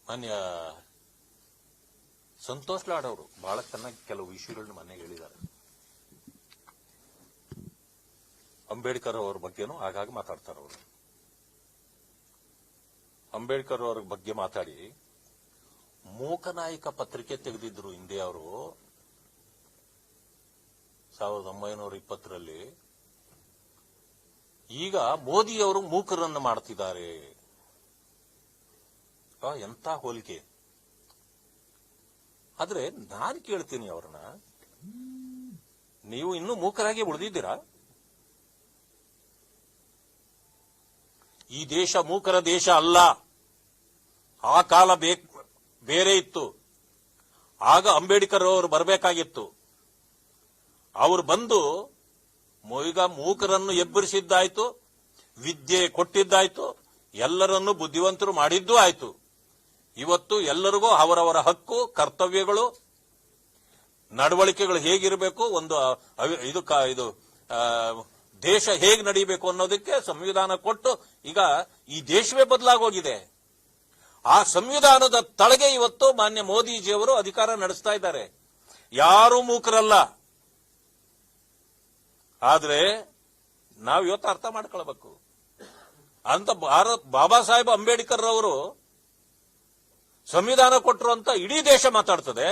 ಮಾನ್ಯ ಸಂತೋಷ್ ಲಾಡ್ ಅವರು ಬಹಳ ಚೆನ್ನಾಗಿ ಕೆಲವು ವಿಷಯಗಳನ್ನ ಮೊನ್ನೆ ಹೇಳಿದ್ದಾರೆ. ಅಂಬೇಡ್ಕರ್ ಅವ್ರ ಬಗ್ಗೆನೂ ಆಗಾಗ ಮಾತಾಡ್ತಾರೆ ಅವರು. ಅಂಬೇಡ್ಕರ್ ಅವ್ರ ಬಗ್ಗೆ ಮಾತಾಡಿ ಮೂಕನಾಯಕ ಪತ್ರಿಕೆ ತೆಗೆದಿದ್ರು ಹಿಂದೆ ಅವರು 1920ರಲ್ಲಿ. ಈಗ ಮೋದಿಯವರು ಮೂಕರನ್ನು ಮಾಡ್ತಿದ್ದಾರೆ. ಎಂತ ಹೋಲಿಕೆ. ಆದ್ರೆ ನಾನು ಕೇಳ್ತೀನಿ ಅವ್ರನ್ನ, ನೀವು ಇನ್ನೂ ಮೂಕರಾಗಿ ಉಳಿದಿದ್ದೀರಾ? ಈ ದೇಶ ಮೂಕರ ದೇಶ ಅಲ್ಲ. ಆ ಕಾಲ ಬೇರೆ ಇತ್ತು. ಆಗ ಅಂಬೇಡ್ಕರ್ ಅವರು ಬರಬೇಕಾಗಿತ್ತು. ಅವರು ಬಂದು ಈಗ ಮೂಕರನ್ನು ಎಬ್ಬರಿಸಿದ್ದಾಯ್ತು, ವಿದ್ಯೆ ಕೊಟ್ಟಿದ್ದಾಯ್ತು, ಎಲ್ಲರನ್ನೂ ಬುದ್ಧಿವಂತರು ಮಾಡಿದ್ದೂ ಆಯ್ತು. ಇವತ್ತು ಎಲ್ಲರಿಗೂ ಅವರವರ ಹಕ್ಕು, ಕರ್ತವ್ಯಗಳು, ನಡವಳಿಕೆಗಳು ಹೇಗಿರಬೇಕು, ಇದು ದೇಶ ಹೇಗೆ ನಡೀಬೇಕು ಅನ್ನೋದಕ್ಕೆ ಸಂವಿಧಾನ ಕೊಟ್ಟು ಈಗ ಈ ದೇಶವೇ ಬದಲಾಗೋಗಿದೆ. ಆ ಸಂವಿಧಾನದ ತಳಗೆ ಇವತ್ತು ಮಾನ್ಯ ಮೋದಿಜಿಯವರು ಅಧಿಕಾರ ನಡೆಸ್ತಾ ಇದ್ದಾರೆ. ಯಾರೂ ಮೂಕರಲ್ಲ. ಆದ್ರೆ ನಾವು ಇವತ್ತು ಅರ್ಥ ಮಾಡ್ಕೊಳ್ಬೇಕು ಅಂತ ಬಾಬಾ ಸಾಹೇಬ್ ಅಂಬೇಡ್ಕರ್ ಅವರು ಸಂವಿಧಾನ ಕೊಟ್ಟರು ಅಂತ ಇಡೀ ದೇಶ ಮಾತಾಡ್ತದೆ.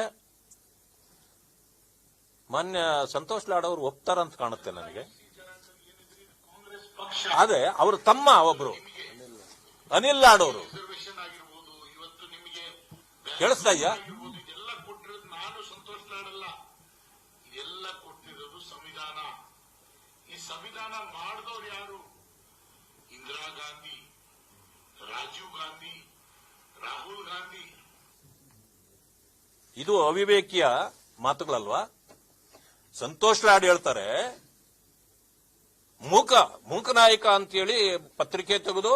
ಮಾನ್ಯ ಸಂತೋಷ್ ಲಾಡ್ ಅವರು ಒಪ್ತಾರಂತ ಕಾಣುತ್ತೆ ನನಗೆ. ಆದ್ರೆ ಅವರು ತಮ್ಮ ಒಬ್ರು ಅನಿಲ್ ಲಾಡ್ ಅವರು ಕೇಳಿಸ್ತಾ ಇದೆಯಾ? ನಾನು ಸಂತೋಷ್ ಲಾಡ್ ಅಲ್ಲ, ಇದೆಲ್ಲ ಕೊಟ್ಟಿರೋದು ಸಂವಿಧಾನ. ಈ ಸಂವಿಧಾನ ಮಾಡಿದವ್ರು ಯಾರು? ಇಂದಿರಾ ಗಾಂಧಿ, ರಾಜೀವ್ ಗಾಂಧಿ, ರಾಹುಲ್ ಗಾಂಧಿ. ಇದು ಅವಿವೇಕಿಯ ಮಾತುಗಳಲ್ವಾ? ಸಂತೋಷ್ ಲಾಡ್ ಹೇಳ್ತಾರೆ ಮೂಕನಾಯಕ ಅಂತೇಳಿ ಪತ್ರಿಕೆ ತೆಗೆದು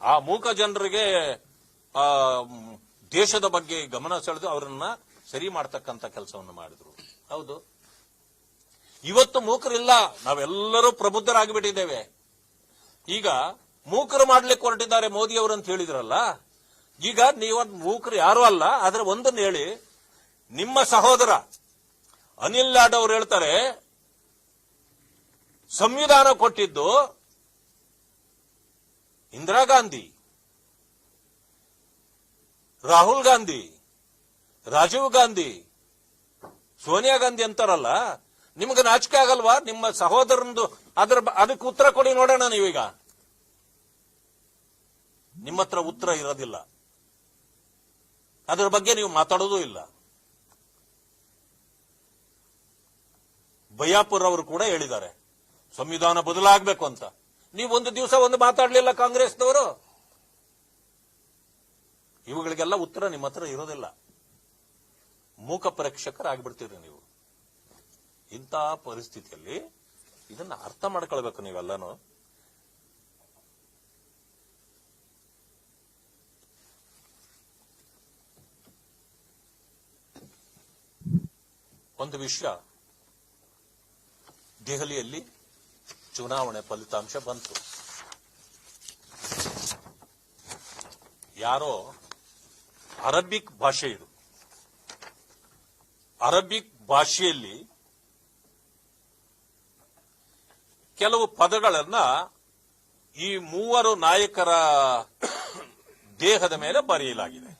ಆ ಮೂಕ ಜನರಿಗೆ ದೇಶದ ಬಗ್ಗೆ ಗಮನ ಸೆಳೆದು ಅವರನ್ನ ಸರಿ ಮಾಡ್ತಕ್ಕಂಥ ಕೆಲಸವನ್ನು ಮಾಡಿದ್ರು. ಹೌದು, ಇವತ್ತು ಮೂಕರಿಲ್ಲ, ನಾವೆಲ್ಲರೂ ಪ್ರಬುದ್ಧರಾಗಿಬಿಟ್ಟಿದ್ದೇವೆ. ಈಗ ಮೂಕರು ಮಾಡ್ಲಿಕ್ಕೆ ಹೊರಟಿದ್ದಾರೆ ಮೋದಿ ಅವರು ಅಂತ ಹೇಳಿದ್ರಲ್ಲ. ಈಗ ನೀವು ಮೂಕರು ಯಾರು ಅಲ್ಲ. ಆದ್ರೆ ಒಂದನ್ನು ಹೇಳಿ, ನಿಮ್ಮ ಸಹೋದರ ಅನಿಲ್ ಲಾಡ್ ಅವರು ಹೇಳ್ತಾರೆ ಸಂವಿಧಾನ ಕೊಟ್ಟಿದ್ದು ಇಂದಿರಾ ಗಾಂಧಿ, ರಾಹುಲ್ ಗಾಂಧಿ, ರಾಜೀವ್ ಗಾಂಧಿ, ಸೋನಿಯಾ ಗಾಂಧಿ ಅಂತಾರಲ್ಲ. ನಿಮ್ಗೆ ನಾಚಿಕೆ ಆಗಲ್ವಾ? ನಿಮ್ಮ ಸಹೋದರಂದು ಅದಕ್ಕೆ ಉತ್ತರ ಕೊಡಿ ನೋಡೋಣ. ನೀವೀಗ ನಿಮ್ಮ ಹತ್ರ ಉತ್ತರ ಇರೋದಿಲ್ಲ, ಅದರ ಬಗ್ಗೆ ನೀವು ಮಾತಾಡೋದೂ ಇಲ್ಲ. ಬಯ್ಯಾಪುರ್ ಅವರು ಕೂಡ ಹೇಳಿದ್ದಾರೆ ಸಂವಿಧಾನ ಬದಲಾಗಬೇಕು ಅಂತ. ನೀವು ಒಂದು ದಿವಸ ಒಂದು ಮಾತಾಡಲಿಲ್ಲ ಕಾಂಗ್ರೆಸ್ನವರು. ಇವುಗಳಿಗೆಲ್ಲ ಉತ್ತರ ನಿಮ್ಮ ಹತ್ರ ಇರೋದಿಲ್ಲ. ಮೂಕ ಪ್ರೇಕ್ಷಕರಾಗ್ಬಿಡ್ತೀರಿ ನೀವು. ಇಂತಹ ಪರಿಸ್ಥಿತಿಯಲ್ಲಿ ಇದನ್ನ ಅರ್ಥ ಮಾಡ್ಕೊಳ್ಬೇಕು ನೀವೆಲ್ಲನೂ. ಒಂದು ವಿಷಯ, ದೆಹಲಿಯಲ್ಲಿ ಚುನಾವಣೆ ಫಲಿತಾಂಶ ಬಂತು. ಯಾರೋ ಅರಬಿಕ್ ಭಾಷೆ, ಇದು ಅರಬಿಕ್ ಭಾಷೆಯಲ್ಲಿ ಕೆಲವು ಪದಗಳನ್ನ ಈ ಮೂವರು ನಾಯಕರ ದೇಹದ ಮೇಲೆ ಬರೆಯಲಾಗಿದೆ.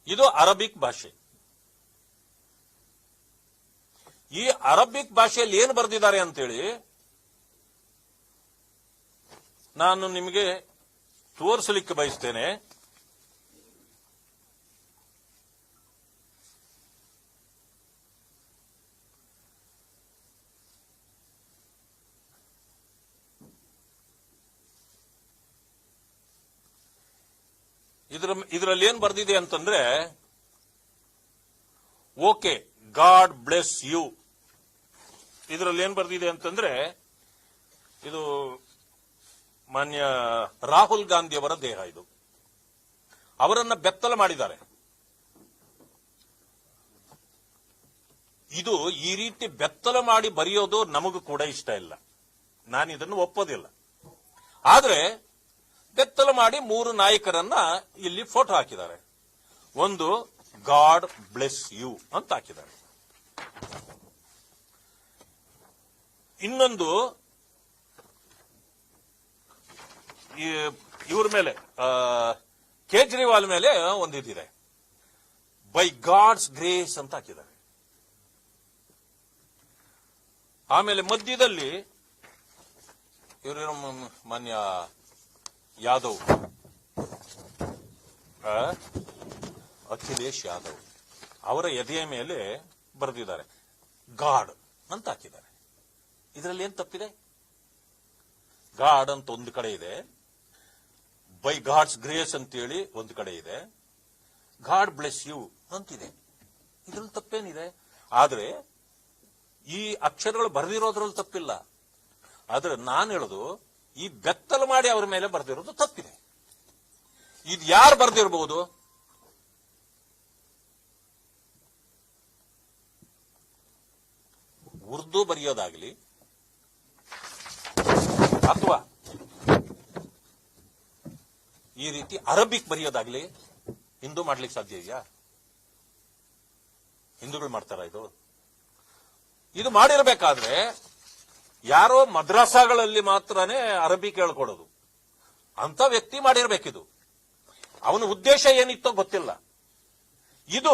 ಇದು ಅರಬಿಕ್ ಭಾಷೆ. ಈ ಅರಬಿಕ್ ಭಾಷೆಯಲ್ಲಿ ಏನು ಬರೆದಿದ್ದಾರೆ ಅಂತೇಳಿ ನಾನು ನಿಮಗೆ ತೋರಿಸಲಿಕ್ಕೆ ಬಯಸ್ತೇನೆ. ಇದರಲ್ಲಿ ಏನ್ ಬರ್ದಿದೆ ಅಂತಂದ್ರೆ, ಓಕೆ ಗಾಡ್ ಬ್ಲೆಸ್ ಯು. ಇದರಲ್ಲಿ ಏನ್ ಬರ್ದಿದೆ ಅಂತಂದ್ರೆ, ಇದು ಮಾನ್ಯ ರಾಹುಲ್ ಗಾಂಧಿಯವರ ದೇಹ. ಇದು ಅವರನ್ನ ಬೆತ್ತಲ ಮಾಡಿದ್ದಾರೆ. ಇದು ಈ ರೀತಿ ಬೆತ್ತಲ ಮಾಡಿ ಬರೆಯೋದು ನಮಗೂ ಕೂಡ ಇಷ್ಟ ಇಲ್ಲ. ನಾನು ಇದನ್ನು ಒಪ್ಪೋದಿಲ್ಲ. ಆದ್ರೆ ಬೆತ್ತಲು ಮಾಡಿ 3 ನಾಯಕರನ್ನ ಇಲ್ಲಿ ಫೋಟೋ ಹಾಕಿದ್ದಾರೆ. ಒಂದು ಗಾಡ್ ಬ್ಲೆಸ್ ಯು ಅಂತ ಹಾಕಿದ್ದಾರೆ. ಇನ್ನೊಂದು ಇವ್ರ ಮೇಲೆ ಕೇಜ್ರಿವಾಲ್ ಮೇಲೆ ಒಂದಿದೆ, ಬೈ ಗಾಡ್ಸ್ ಗ್ರೇಸ್ ಅಂತ ಹಾಕಿದ್ದಾರೆ. ಆಮೇಲೆ ಮಧ್ಯದಲ್ಲಿ ಇವರು ಮಾನ್ಯ ಯಾದವ್, ಅಖಿಲೇಶ್ ಯಾದವ್ ಅವರ ಎದೆಯ ಮೇಲೆ ಬರೆದಿದ್ದಾರೆ ಗಾಡ್ ಅಂತ ಹಾಕಿದ್ದಾರೆ. ಇದರಲ್ಲಿ ಏನ್ ತಪ್ಪಿದೆ? ಗಾಡ್ ಅಂತ ಒಂದು ಕಡೆ ಇದೆ, ಬೈ ಗಾಡ್ಸ್ ಗ್ರೇಸ್ ಅಂತೇಳಿ ಒಂದು ಕಡೆ ಇದೆ, ಗಾಡ್ ಬ್ಲೆಸ್ ಯು ಅಂತಿದೆ. ಇದ್ರಲ್ಲಿ ತಪ್ಪೇನಿದೆ? ಆದ್ರೆ ಈ ಅಕ್ಷರಗಳು ಬರೆದಿರೋದ್ರಲ್ಲಿ ತಪ್ಪಿಲ್ಲ. ಆದ್ರೆ ನಾನು ಹೇಳೋದು, ಈ ಬೆತ್ತಲು ಮಾಡಿ ಅವರ ಮೇಲೆ ಬರೆದಿರೋದು ತಪ್ಪಿದೆ. ಇದು ಯಾರು ಬರೆದಿರಬಹುದು? ಉರ್ದು ಬರೆಯೋದಾಗ್ಲಿ ಅಥವಾ ಈ ರೀತಿ ಅರಬಿಕ್ ಬರೆಯೋದಾಗ್ಲಿ ಹಿಂದೂ ಮಾಡ್ಲಿಕ್ಕೆ ಸಾಧ್ಯ ಇದೆಯಾ? ಹಿಂದೂಗಳು ಮಾಡ್ತಾರ ಇದು ಮಾಡಿರಬೇಕಾದ್ರೆ ಯಾರೋ ಮದ್ರಾಸಾಗಳಲ್ಲಿ ಮಾತ್ರನೇ ಅರಬಿಕ್ ಹೇಳ್ಕೊಡೋದು ಅಂತ ವ್ಯಕ್ತಿ ಮಾಡಿರ್ಬೇಕಿದು. ಅವನ ಉದ್ದೇಶ ಏನಿತ್ತೋ ಗೊತ್ತಿಲ್ಲ. ಇದು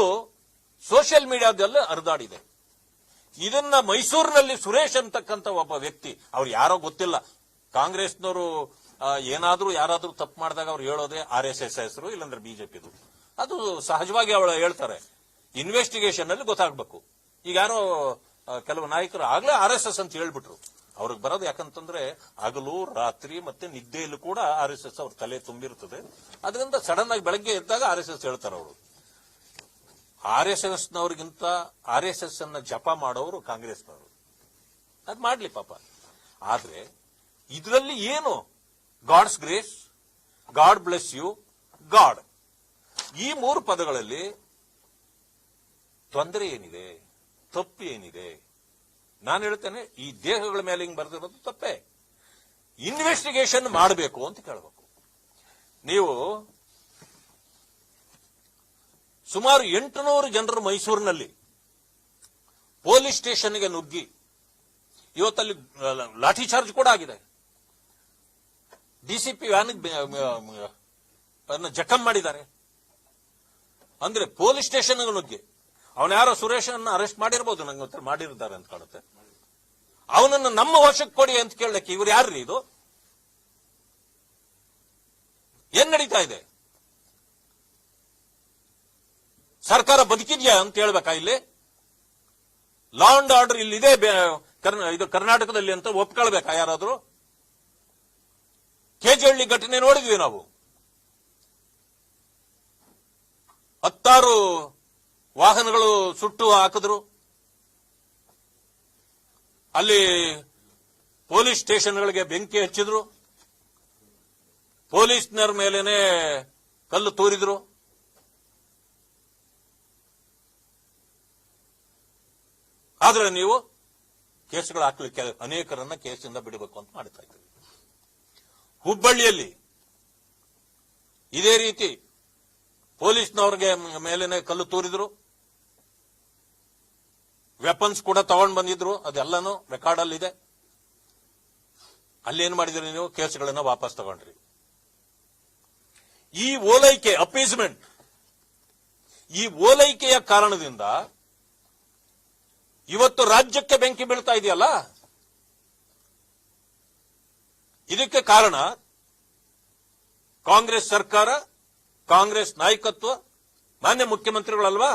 ಸೋಷಿಯಲ್ ಮೀಡಿಯಾದಲ್ಲಿ ಹರಿದಾಡಿದೆ. ಇದನ್ನ ಮೈಸೂರಿನಲ್ಲಿ ಸುರೇಶ್ ಅಂತಕ್ಕಂಥ ಒಬ್ಬ ವ್ಯಕ್ತಿ, ಅವ್ರು ಯಾರೋ ಗೊತ್ತಿಲ್ಲ, ಕಾಂಗ್ರೆಸ್ನವರು ಏನಾದ್ರೂ ಯಾರಾದ್ರೂ ತಪ್ಪು ಮಾಡಿದಾಗ ಅವ್ರು ಹೇಳೋದೇ RSS ಹೆಸರು, ಇಲ್ಲಾಂದ್ರೆ ಬಿಜೆಪಿದು. ಅದು ಸಹಜವಾಗಿ ಅವಳು ಹೇಳ್ತಾರೆ. ಇನ್ವೆಸ್ಟಿಗೇಷನ್ ಅಲ್ಲಿ ಗೊತ್ತಾಗ್ಬೇಕು. ಈಗ ಯಾರೋ ಕೆಲವು ನಾಯಕರು ಆಗ್ಲೇ RSS ಅಂತ ಹೇಳ್ಬಿಟ್ರು. ಅವ್ರಿಗೆ ಬರೋದು ಯಾಕಂತಂದ್ರೆ ಹಗಲು ರಾತ್ರಿ ಮತ್ತೆ ನಿದ್ದೆಯಲ್ಲೂ ಕೂಡ RSS ಅವ್ರ ತಲೆ ತುಂಬಿರ್ತದೆ. ಅದರಿಂದ ಸಡನ್ ಆಗಿ ಬೆಳಗ್ಗೆ ಎದ್ದಾಗ RSS ಹೇಳ್ತಾರೆ ಅವರು. RSS ನವ್ರಿಗಿಂತ RSS ಅನ್ನ ಜಪ ಮಾಡೋರು ಕಾಂಗ್ರೆಸ್ನವರು. ಅದ್ ಮಾಡ್ಲಿ ಪಾಪ. ಆದ್ರೆ ಇದರಲ್ಲಿ ಏನು God's grace, God bless you, God, ಈ 3 ಪದಗಳಲ್ಲಿ ತೊಂದರೆ ಏನಿದೆ? ತಪ್ಪು ಏನಿದೆ? ನಾನು ಹೇಳ್ತೇನೆ, ಈ ದೇಹಗಳ ಮೇಲೆ ಹಿಂಗ್ ಬರೆದಿರೋದು ತಪ್ಪೇ. ಇನ್ವೆಸ್ಟಿಗೇಷನ್ ಮಾಡಬೇಕು ಅಂತ ಕೇಳಬೇಕು. ನೀವು ಸುಮಾರು 800 ಜನರು ಮೈಸೂರಿನಲ್ಲಿ ಪೊಲೀಸ್ ಸ್ಟೇಷನ್ಗೆ ನುಗ್ಗಿ ಇವತ್ತಲ್ಲಿ ಲಾಠಿ ಚಾರ್ಜ್ ಕೂಡ ಆಗಿದೆ. ಡಿಸಿಪಿ ವ್ಯಾನ್ ಜಖಂ ಮಾಡಿದ್ದಾರೆ. ಅಂದ್ರೆ ಪೊಲೀಸ್ ಸ್ಟೇಷನ್ ನುಗ್ಗಿ ಅವನ ಯಾರೋ ಸುರೇಶನ್ನ ಅರೆಸ್ಟ್ ಮಾಡಿರ್ಬೋದು, ನಂಗೆ ಗೊತ್ತಿಲ್ಲ, ಮಾಡಿರ್ತಾರೆ ಅಂತ ಕಾಣುತ್ತೆ. ಅವನನ್ನು ನಮ್ಮ ವಶಕ್ಕೆ ಕೊಡಿ ಅಂತ ಕೇಳಲಿಕ್ಕೆ ಇವ್ರು ಯಾರ್ರಿ? ಇದು ಏನ್ ನಡೀತಾ ಇದೆ? ಸರ್ಕಾರ ಬದುಕಿದ್ಯಾ ಅಂತ ಹೇಳ್ಬೇಕಾ? ಇಲ್ಲಿ ಲಾ ಅಂಡ್ ಆರ್ಡರ್ ಇಲ್ಲಿದೆ ಇದು ಕರ್ನಾಟಕದಲ್ಲಿ ಅಂತ ಒಪ್ಕೊಳ್ಬೇಕಾ ಯಾರಾದ್ರೂ? ಕೆಜೆಹಳ್ಳಿ ಘಟನೆ ನೋಡಿದ್ವಿ ನಾವು. 10 ವಾಹನಗಳು ಸುಟ್ಟು ಹಾಕಿದ್ರು. ಅಲ್ಲಿ ಪೊಲೀಸ್ ಸ್ಟೇಷನ್ಗಳಿಗೆ ಬೆಂಕಿ ಹಚ್ಚಿದ್ರು. ಪೊಲೀಸ್ನರ ಮೇಲೇನೆ ಕಲ್ಲು ತೂರಿದ್ರು. ಆದ್ರೆ ನೀವು ಕೇಸ್ಗಳು ಹಾಕ್ಲಿಕ್ಕೆ ಅನೇಕರನ್ನ ಕೇಸಿಂದ ಬಿಡಬೇಕು ಅಂತ ಮಾಡ್ತಾ ಇದ್ದೀವಿ. ಹುಬ್ಬಳ್ಳಿಯಲ್ಲಿ ಇದೇ ರೀತಿ ಪೊಲೀಸ್ನವ್ರಿಗೆ ಮೇಲೇನೆ ಕಲ್ಲು ತೂರಿದ್ರು. ವೆಪನ್ಸ್ ಕೂಡ ತಗೊಂಡು ಬಂದಿದ್ರು. ಅದೆಲ್ಲನೂ ರೆಕಾರ್ಡ್ ಅಲ್ಲಿದೆ. ಅಲ್ಲೇನ್ ಮಾಡಿದ್ರಿ ನೀವು? ಕೇಸ್ಗಳನ್ನ ವಾಪಸ್ ತಗೊಂಡ್ರಿ. ಈ ಓಲೈಕೆ, ಅಪೀಸ್ಮೆಂಟ್, ಈ ಓಲೈಕೆಯ ಕಾರಣದಿಂದ ಇವತ್ತು ರಾಜ್ಯಕ್ಕೆ ಬೆಂಕಿ ಬೀಳ್ತಾ ಇದೆಯಲ್ಲ. ಇದಕ್ಕೆ ಕಾರಣ ಕಾಂಗ್ರೆಸ್ ಸರ್ಕಾರ, ಕಾಂಗ್ರೆಸ್ ನಾಯಕತ್ವ, ಮಾನ್ಯ ಮುಖ್ಯಮಂತ್ರಿಗಳಲ್ವಾ?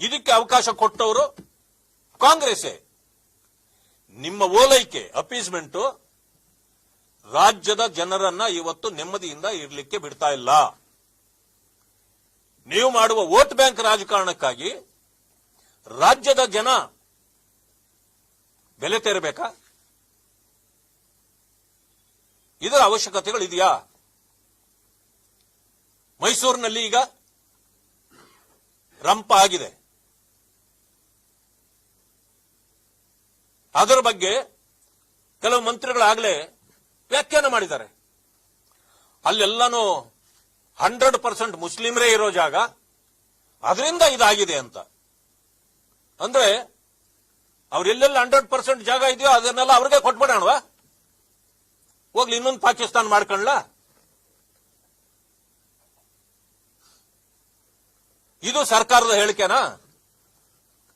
ಇದಕ್ಕೆ ಅವಕಾಶ ಕೊಟ್ಟವರು ಕಾಂಗ್ರೆಸ್ಸೇ. ನಿಮ್ಮ ಓಲೈಕೆ, ಅಪೀಸ್ಮೆಂಟ್ ರಾಜ್ಯದ ಜನರನ್ನ ಇವತ್ತು ನೆಮ್ಮದಿಯಿಂದ ಇರಲಿಕ್ಕೆ ಬಿಡ್ತಾ ಇಲ್ಲ. ನೀವು ಮಾಡುವ ವೋಟ್ ಬ್ಯಾಂಕ್ ರಾಜಕಾರಣಕ್ಕಾಗಿ ರಾಜ್ಯದ ಜನ ಬೆಲೆ ತೆರಬೇಕಾ? ಇದರ ಅವಶ್ಯಕತೆಗಳಿದೆಯಾ? ಮೈಸೂರಿನಲ್ಲಿ ಈಗ ರಂಪ ಆಗಿದೆ. ಅದರ ಬಗ್ಗೆ ಕೆಲವು ಮಂತ್ರಿಗಳಾಗಲೇ ವ್ಯಾಖ್ಯಾನ ಮಾಡಿದ್ದಾರೆ. ಅಲ್ಲೆಲ್ಲಾನು 100% ಮುಸ್ಲಿಮರೇ ಇರೋ ಜಾಗ, ಅದರಿಂದ ಇದಾಗಿದೆ ಅಂತ. ಅಂದ್ರೆ ಅವ್ರೆಲ್ಲೆಲ್ಲ 100% ಜಾಗ ಇದೆಯೋ ಅದನ್ನೆಲ್ಲ ಅವ್ರಿಗೆ ಕೊಟ್ಬಿಡೋಣವಾ? ಹೋಗ್ಲಿ ಇನ್ನೊಂದು ಪಾಕಿಸ್ತಾನ ಮಾಡ್ಕೊಳ್ಳ? ಇದು ಸರ್ಕಾರದ ಹೇಳಿಕೆನಾ?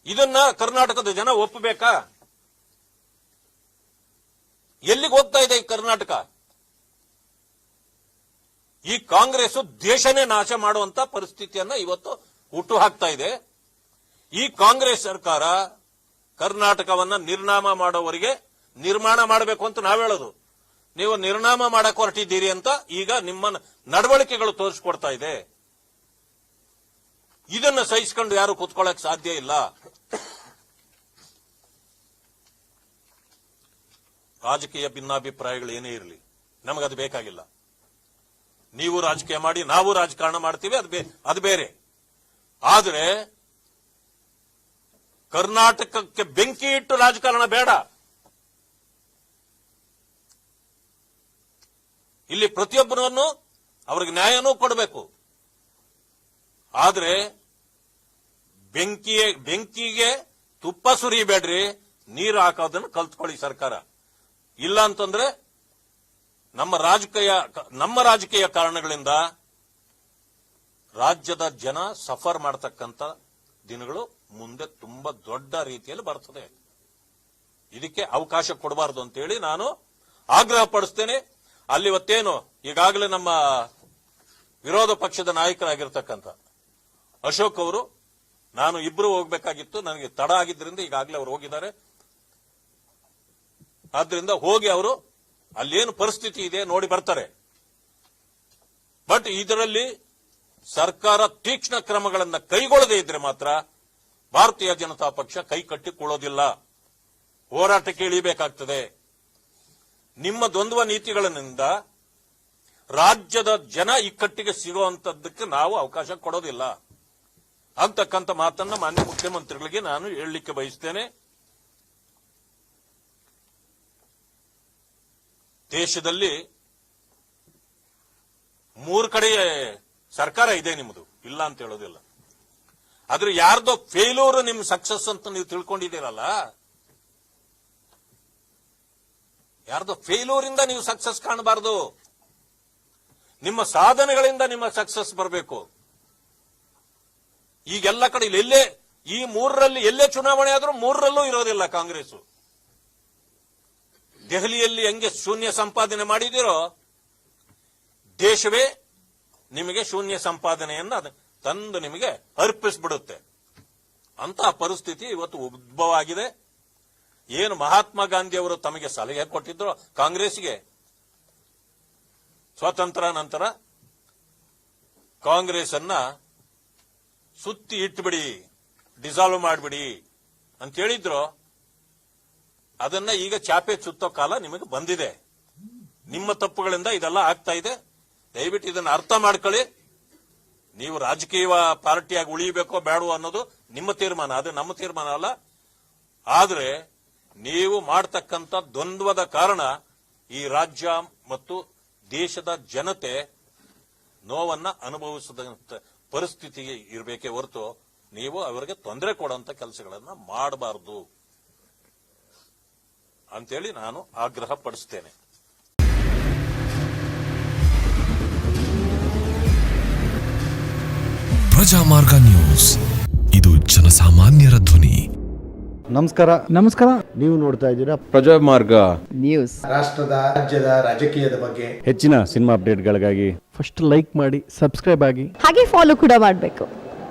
ಇದನ್ನ ಕರ್ನಾಟಕದ ಜನ ಒಪ್ಪಬೇಕಾ? ಎಲ್ಲಿಗೆ ಹೋಗ್ತಾ ಇದೆ ಈ ಕರ್ನಾಟಕ? ಈ ಕಾಂಗ್ರೆಸ್ ದೇಶನೇ ನಾಶ ಮಾಡುವಂತ ಪರಿಸ್ಥಿತಿಯನ್ನ ಇವತ್ತು ಹುಟ್ಟು ಹಾಕ್ತಾ ಇದೆ. ಈ ಕಾಂಗ್ರೆಸ್ ಸರ್ಕಾರ ಕರ್ನಾಟಕವನ್ನ ನಿರ್ನಾಮ ಮಾಡೋವರಿಗೆ ನಿರ್ಮಾಣ ಮಾಡಬೇಕು ಅಂತ ನಾವ್ ಹೇಳೋದು. ನೀವು ನಿರ್ನಾಮ ಮಾಡಕ್ ಹೊರಟಿದ್ದೀರಿ ಅಂತ ಈಗ ನಿಮ್ಮ ನಡವಳಿಕೆಗಳು ತೋರಿಸ್ಕೊಡ್ತಾ ಇದೆ. ಇದನ್ನ ಸಹಿಸಿಕೊಂಡು ಯಾರು ಕೂತ್ಕೊಳ್ಳಕ್ ಸಾಧ್ಯ ಇಲ್ಲ. ರಾಜಕೀಯ ಭಿನ್ನಾಭಿಪ್ರಾಯಗಳು ಏನೇ ಇರಲಿ, ನಮಗದು ಬೇಕಾಗಿಲ್ಲ. ನೀವು ರಾಜಕೀಯ ಮಾಡಿ, ನಾವು ರಾಜಕಾರಣ ಮಾಡ್ತೀವಿ, ಅದು ಬೇರೆ. ಆದ್ರೆ ಕರ್ನಾಟಕಕ್ಕೆ ಬೆಂಕಿ ಇಟ್ಟು ರಾಜಕಾರಣ ಬೇಡ. ಇಲ್ಲಿ ಪ್ರತಿಯೊಬ್ಬರನ್ನು ಅವ್ರಿಗೆ ನ್ಯಾಯನೂ ಕೊಡಬೇಕು. ಆದ್ರೆ ಬೆಂಕಿಗೆ ತುಪ್ಪ ಸುರಿಬೇಡ್ರಿ, ನೀರು ಹಾಕೋದನ್ನು ಕಲ್ತ್ಕೊಳ್ಳಿ ಸರ್ಕಾರ. ಇಲ್ಲ ಅಂತಂದ್ರೆ ನಮ್ಮ ರಾಜಕೀಯ ಕಾರಣಗಳಿಂದ ರಾಜ್ಯದ ಜನ ಸಫರ್ ಮಾಡತಕ್ಕಂತ ದಿನಗಳು ಮುಂದೆ ತುಂಬಾ ದೊಡ್ಡ ರೀತಿಯಲ್ಲಿ ಬರ್ತದೆ. ಇದಕ್ಕೆ ಅವಕಾಶ ಕೊಡಬಾರದು ಅಂತೇಳಿ ನಾನು ಆಗ್ರಹ ಪಡಿಸ್ತೇನೆ. ಅಲ್ಲಿ ಇವತ್ತೇನು ಈಗಾಗಲೇ ನಮ್ಮ ವಿರೋಧ ಪಕ್ಷದ ನಾಯಕರಾಗಿರ್ತಕ್ಕಂಥ ಅಶೋಕ್ ಅವರು, ನಾನು ಇಬ್ರು ಹೋಗ್ಬೇಕಾಗಿತ್ತು, ನನಗೆ ತಡ ಆಗಿದ್ದರಿಂದ ಈಗಾಗಲೇ ಅವರು ಹೋಗಿದ್ದಾರೆ. ಆದ್ರಿಂದ ಹೋಗಿ ಅವರು ಅಲ್ಲೇನು ಪರಿಸ್ಥಿತಿ ಇದೆ ನೋಡಿ ಬರ್ತಾರೆ. ಬಟ್ ಇದರಲ್ಲಿ ಸರ್ಕಾರ ತೀಕ್ಷ್ಣ ಕ್ರಮಗಳನ್ನು ಕೈಗೊಳ್ಳದೇ ಇದ್ರೆ ಮಾತ್ರ ಭಾರತೀಯ ಜನತಾ ಪಕ್ಷ ಕೈ ಕಟ್ಟಿಕೊಳ್ಳೋದಿಲ್ಲ, ಹೋರಾಟಕ್ಕೆ ಇಳಿಬೇಕಾಗ್ತದೆ. ನಿಮ್ಮ ದ್ವಂದ್ವ ನೀತಿಗಳಿಂದ ರಾಜ್ಯದ ಜನ ಇಕ್ಕಟ್ಟಿಗೆ ಸಿಗುವಂತದ್ದಕ್ಕೆ ನಾವು ಅವಕಾಶ ಕೊಡೋದಿಲ್ಲ ಅಂತಕ್ಕಂಥ ಮಾತನ್ನ ಮಾನ್ಯ ಮುಖ್ಯಮಂತ್ರಿಗಳಿಗೆ ನಾನು ಹೇಳಲಿಕ್ಕೆ ಬಯಸ್ತೇನೆ. ದೇಶದಲ್ಲಿ 3 ಕಡೆ ಸರ್ಕಾರ ಇದೆ ನಿಮ್ಮದು, ಇಲ್ಲ ಅಂತ ಹೇಳೋದಿಲ್ಲ. ಆದ್ರೆ ಯಾರ್ದೋ ಫೇಲ್ಯೂರ್ ನಿಮ್ ಸಕ್ಸಸ್ ಅಂತ ನೀವು ತಿಳ್ಕೊಂಡಿದ್ದೀರಲ್ಲ, ಯಾರ್ದೋ ಫೇಲ್ಯೂರ್ ಇಂದ ನೀವು ಸಕ್ಸಸ್ ಕಾಣಬಾರದು. ನಿಮ್ಮ ಸಾಧನೆಗಳಿಂದ ನಿಮ್ಮ ಸಕ್ಸಸ್ ಬರಬೇಕು. ಈಗೆಲ್ಲ ಕಡೆ ಎಲ್ಲೇ ಈ 3ರಲ್ಲಿ ಎಲ್ಲೇ ಚುನಾವಣೆ ಆದ್ರೂ 3ರಲ್ಲೂ ಇರೋದಿಲ್ಲ ಕಾಂಗ್ರೆಸ್. ದೆಹಲಿಯಲ್ಲಿ ಹೆಂಗೆ ಶೂನ್ಯ ಸಂಪಾದನೆ ಮಾಡಿದಿರೋ, ದೇಶವೇ ನಿಮಗೆ ಶೂನ್ಯ ಸಂಪಾದನೆಯನ್ನ ತಂದು ನಿಮಗೆ ಅರ್ಪಿಸ್ಬಿಡುತ್ತೆ. ಅಂತಹ ಪರಿಸ್ಥಿತಿ ಇವತ್ತು ಉದ್ಭವ ಆಗಿದೆ. ಏನು ಮಹಾತ್ಮ ಗಾಂಧಿ ಅವರು ತಮಗೆ ಸಲಹೆ ಕೊಟ್ಟಿದ್ರು ಕಾಂಗ್ರೆಸ್ಗೆ, ಸ್ವಾತಂತ್ರ್ಯ ನಂತರ ಕಾಂಗ್ರೆಸ್ ಅನ್ನ ಸುತ್ತಿ ಇಟ್ಬಿಡಿ, ಡಿಸಾಲ್ವ್ ಮಾಡಿಬಿಡಿ ಅಂತ ಹೇಳಿದ್ರು. ಅದನ್ನ ಈಗ ಚಾಪೆ ಸುತ್ತೋ ಕಾಲ ನಿಮಗೆ ಬಂದಿದೆ. ನಿಮ್ಮ ತಪ್ಪುಗಳಿಂದ ಇದೆಲ್ಲ ಆಗ್ತಾ ಇದೆ. ದಯವಿಟ್ಟು ಇದನ್ನ ಅರ್ಥ ಮಾಡ್ಕೊಳ್ಳಿ. ನೀವು ರಾಜಕೀಯ ಪಾರ್ಟಿಯಾಗಿ ಉಳಿಯಬೇಕೋ ಬೇಡವೋ ಅನ್ನೋದು ನಿಮ್ಮ ತೀರ್ಮಾನ, ಅದು ನಮ್ಮ ತೀರ್ಮಾನ ಅಲ್ಲ. ಆದ್ರೆ ನೀವು ಮಾಡತಕ್ಕಂಥ ದ್ವಂದ್ವದ ಕಾರಣ ಈ ರಾಜ್ಯ ಮತ್ತು ದೇಶದ ಜನತೆ ನೋವನ್ನ ಅನುಭವಿಸದಂತ ಪರಿಸ್ಥಿತಿಗೆ ಇರಬೇಕೇ ಹೊರತು ನೀವು ಅವರಿಗೆ ತೊಂದರೆ ಕೊಡುವಂತ ಕೆಲಸಗಳನ್ನ ಮಾಡಬಾರದು ಅಂತೇಳಿ ನಾನು ಆಗ್ರಹ ಪಡಿಸ್ತೇನೆ. ಪ್ರಜಾಮಾರ್ಗ ನ್ಯೂಸ್, ಇದು ಜನಸಾಮಾನ್ಯರ ಧ್ವನಿ. ನಮಸ್ಕಾರ. ನೀವು ನೋಡ್ತಾ ಇದ್ದೀರಾ ಪ್ರಜಾಮಾರ್ಗ ನ್ಯೂಸ್. ರಾಷ್ಟ್ರದ ರಾಜ್ಯದ ರಾಜಕೀಯದ ಬಗ್ಗೆ ಹೆಚ್ಚಿನ ಸಿನಿಮಾ ಅಪ್ಡೇಟ್ಗಳಿಗಾಗಿ ಫಸ್ಟ್ ಲೈಕ್ ಮಾಡಿ, ಸಬ್ಸ್ಕ್ರೈಬ್ ಆಗಿ, ಹಾಗೆ ಫಾಲೋ ಕೂಡ ಮಾಡಬೇಕು.